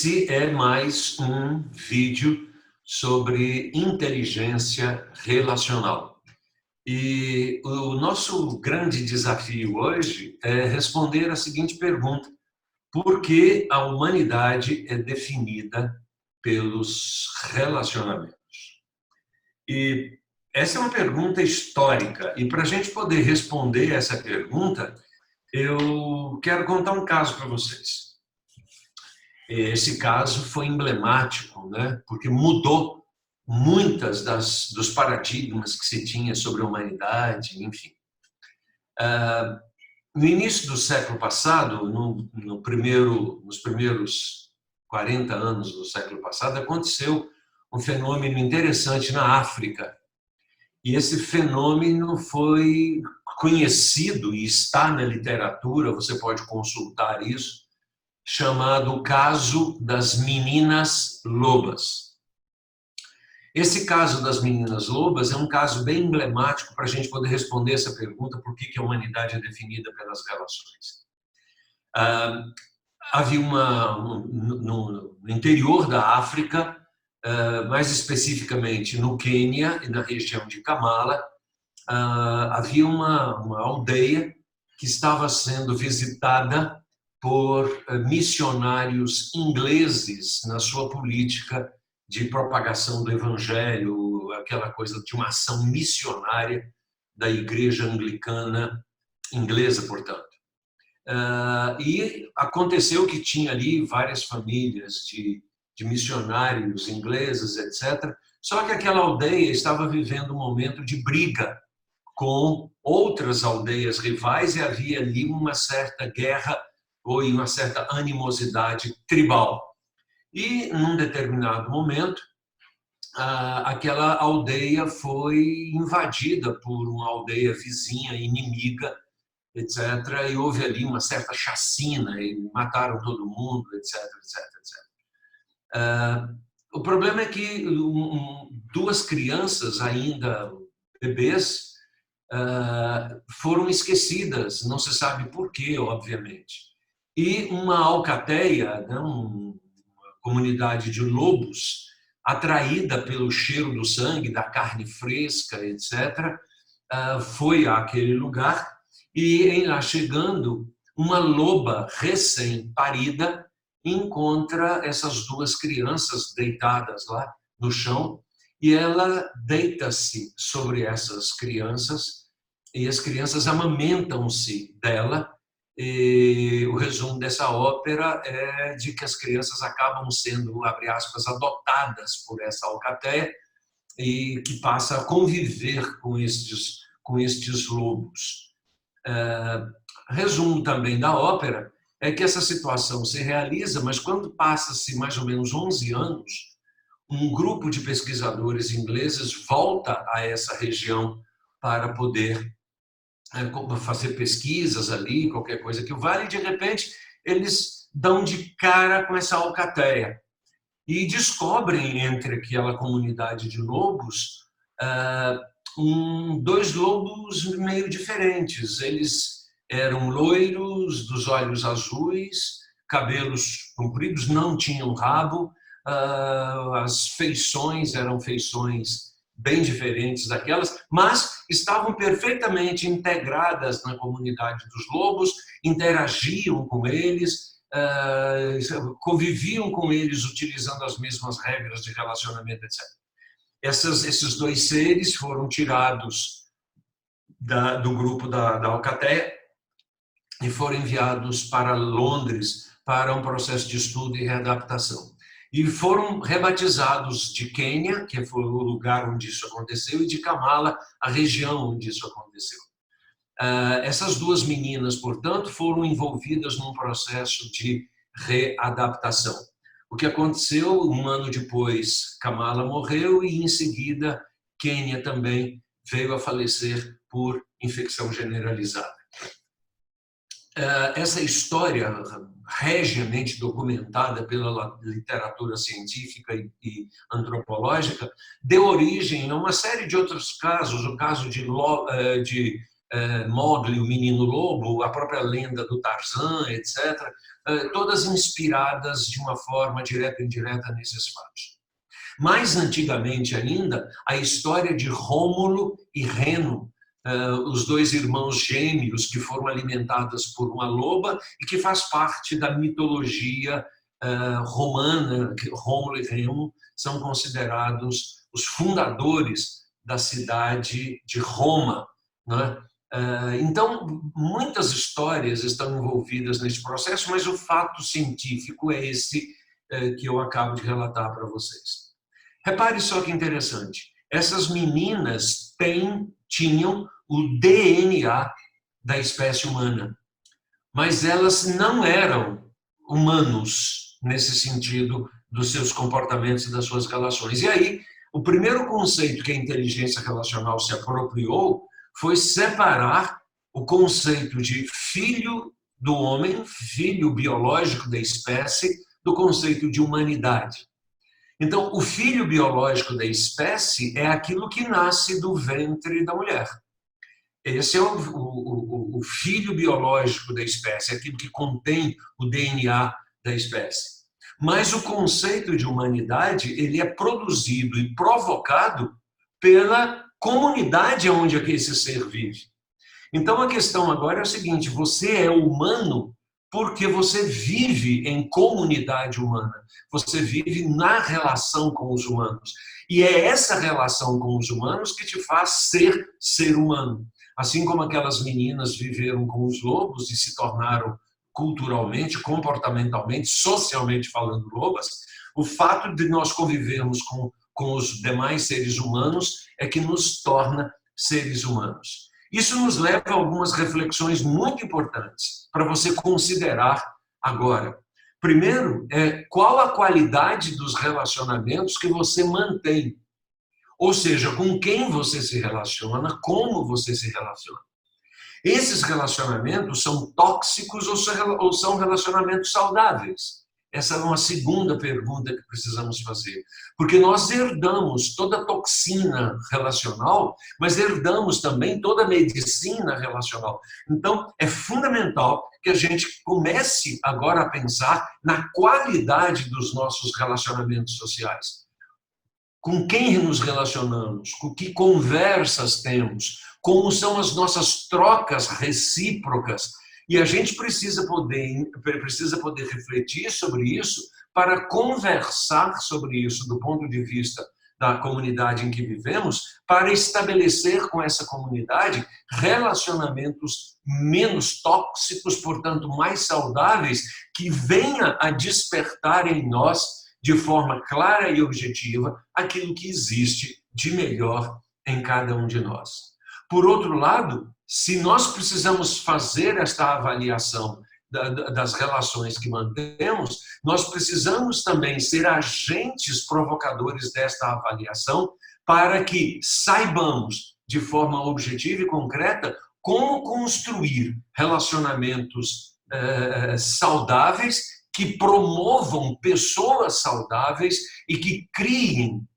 Esse é mais um vídeo sobre inteligência relacional. E o nosso grande desafio hoje é responder a seguinte pergunta: por que a humanidade é definida pelos relacionamentos? E essa é uma pergunta histórica, e para a gente poder responder essa pergunta, eu quero contar um caso para vocês. Esse caso foi emblemático, né? Porque mudou muitas dos paradigmas que se tinha sobre a humanidade, enfim. No início do século passado, nos primeiros 40 anos do século passado, aconteceu um fenômeno interessante na África. E esse fenômeno foi conhecido e está na literatura, você pode consultar isso, chamado o caso das meninas lobas. Esse caso das meninas lobas é um caso bem emblemático para a gente poder responder essa pergunta: por que a humanidade é definida pelas relações? Havia no interior da África, mais especificamente no Quênia e na região de Kamala, havia uma aldeia que estava sendo visitada por missionários ingleses na sua política de propagação do evangelho, aquela coisa de uma ação missionária da igreja anglicana inglesa, portanto. E aconteceu que tinha ali várias famílias de missionários ingleses, etc. Só que aquela aldeia estava vivendo um momento de briga com outras aldeias rivais e havia ali uma certa guerra ou uma certa animosidade tribal. E, num determinado momento, aquela aldeia foi invadida por uma aldeia vizinha, inimiga, etc. E houve ali uma certa chacina, e mataram todo mundo, etc, etc, etc. O problema é que duas crianças, ainda bebês, foram esquecidas, não se sabe por quê, obviamente. E uma alcateia, né, uma comunidade de lobos, atraída pelo cheiro do sangue, da carne fresca, etc., foi àquele lugar e, em lá chegando, uma loba recém-parida encontra essas duas crianças deitadas lá no chão e ela deita-se sobre essas crianças e as crianças amamentam-se dela. E o resumo dessa ópera é de que as crianças acabam sendo, abre aspas, adotadas por essa alcateia e que passa a conviver com estes lobos. Resumo também da ópera é que essa situação se realiza, mas quando passa-se mais ou menos 11 anos, um grupo de pesquisadores ingleses volta a essa região para poder fazer pesquisas ali, qualquer coisa que o valha, e de repente eles dão de cara com essa alcateia e descobrem entre aquela comunidade de lobos dois lobos meio diferentes. Eles eram loiros, dos olhos azuis, cabelos compridos, não tinham rabo, as feições eram feições bem diferentes daquelas, mas estavam perfeitamente integradas na comunidade dos lobos, interagiam com eles, conviviam com eles utilizando as mesmas regras de relacionamento, etc. Esses dois seres foram tirados do grupo da alcateia e foram enviados para Londres para um processo de estudo e readaptação. E foram rebatizados de Quênia, que foi o lugar onde isso aconteceu, e de Kamala, a região onde isso aconteceu. Essas duas meninas, portanto, foram envolvidas num processo de readaptação. O que aconteceu, um ano depois, Kamala morreu e, em seguida, Quênia também veio a falecer por infecção generalizada. Essa história, regiamente documentada pela literatura científica e antropológica, deu origem a uma série de outros casos, o caso de Mowgli, o Menino Lobo, a própria lenda do Tarzan, etc., todas inspiradas de uma forma direta ou indireta nesses fatos. Mais antigamente ainda, a história de Rômulo e Reno, os dois irmãos gêmeos que foram alimentados por uma loba e que faz parte da mitologia romana. Rômulo e Remo são considerados os fundadores da cidade de Roma, né? Então, muitas histórias estão envolvidas nesse processo, mas o fato científico é esse que eu acabo de relatar para vocês. Repare só que interessante, essas meninas tinham o DNA da espécie humana, mas elas não eram humanos nesse sentido dos seus comportamentos e das suas relações. E aí, o primeiro conceito que a inteligência relacional se apropriou foi separar o conceito de filho do homem, filho biológico da espécie, do conceito de humanidade. Então, o filho biológico da espécie é aquilo que nasce do ventre da mulher. Esse é o filho biológico da espécie, aquilo que contém o DNA da espécie. Mas o conceito de humanidade, ele é produzido e provocado pela comunidade onde esse ser vive. Então, a questão agora é o seguinte, você é humano porque você vive em comunidade humana, você vive na relação com os humanos. E é essa relação com os humanos que te faz ser humano. Assim como aquelas meninas viveram com os lobos e se tornaram culturalmente, comportamentalmente, socialmente falando lobas, o fato de nós convivermos com os demais seres humanos é que nos torna seres humanos. Isso nos leva a algumas reflexões muito importantes para você considerar agora. Primeiro, qual a qualidade dos relacionamentos que você mantém? Ou seja, com quem você se relaciona, como você se relaciona. Esses relacionamentos são tóxicos ou são relacionamentos saudáveis? Essa é uma segunda pergunta que precisamos fazer. Porque nós herdamos toda a toxina relacional, mas herdamos também toda a medicina relacional. Então, é fundamental que a gente comece agora a pensar na qualidade dos nossos relacionamentos sociais. Com quem nos relacionamos? Com que conversas temos? Como são as nossas trocas recíprocas? E a gente precisa poder refletir sobre isso para conversar sobre isso do ponto de vista da comunidade em que vivemos, para estabelecer com essa comunidade relacionamentos menos tóxicos, portanto, mais saudáveis, que venha a despertar em nós, de forma clara e objetiva, aquilo que existe de melhor em cada um de nós. Por outro lado, se nós precisamos fazer esta avaliação das relações que mantemos, nós precisamos também ser agentes provocadores desta avaliação para que saibamos, de forma objetiva e concreta, como construir relacionamentos saudáveis que promovam pessoas saudáveis e que criem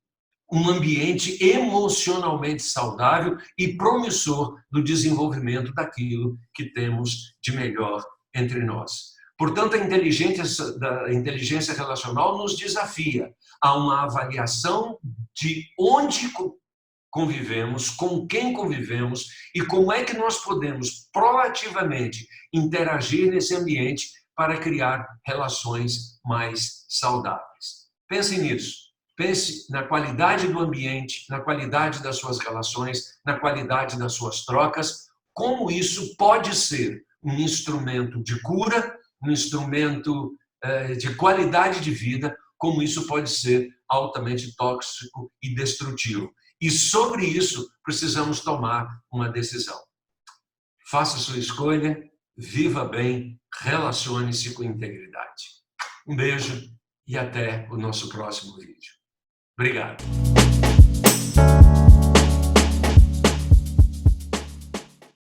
um ambiente emocionalmente saudável e promissor do desenvolvimento daquilo que temos de melhor entre nós. Portanto, a inteligência relacional nos desafia a uma avaliação de onde convivemos, com quem convivemos e como é que nós podemos proativamente interagir nesse ambiente para criar relações mais saudáveis. Pense nisso. Pense na qualidade do ambiente, na qualidade das suas relações, na qualidade das suas trocas, como isso pode ser um instrumento de cura, um instrumento de qualidade de vida, como isso pode ser altamente tóxico e destrutivo. E sobre isso precisamos tomar uma decisão. Faça sua escolha, viva bem, relacione-se com integridade. Um beijo e até o nosso próximo vídeo. Obrigado.